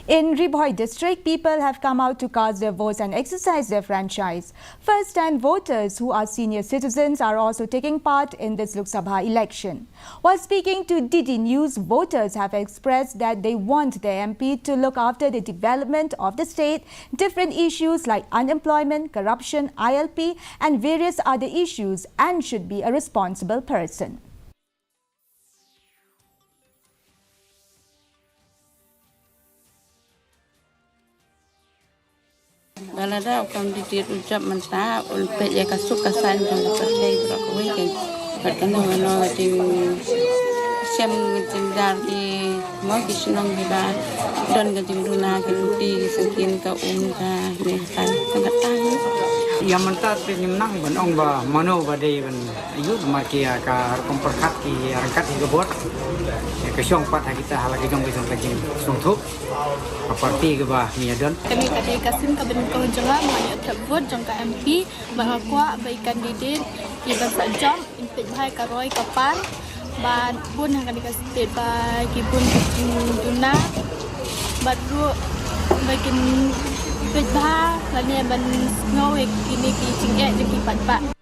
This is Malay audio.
In Bhoi district, people have come out to cast their votes and exercise their franchise. First-time voters who are senior citizens are also taking part in this Lok Sabha election. While speaking to DD News, voters have expressed that they want their MP to look after the development of the state, different issues like unemployment, corruption, ILP and various other issues, and should be a responsible person. Balada akan ucap mentah ulpet ya kasuk kasan jang percaya berak kawin kan berkena mano ting siam ting dari mau kisunong biba dan ganting duna keluti sengkin ka ka ne san sangat tahu yang mentah penyemnang ban ong ba mano badai ban ayu makia ka komperkat ki angkat hingga bot ke syong pat kita halagi jong bisong kajing sungthuk parti ke ba miadon kami kadai kasim ka ben ko janga manya vote jong ka MP bahwa bai kandidat iban sajam impet bhai ka roi kapan ban bun hang kadai state ba ki bun duna badru bakin impet bha lane ban ngau ek ini ki cing e je ki pat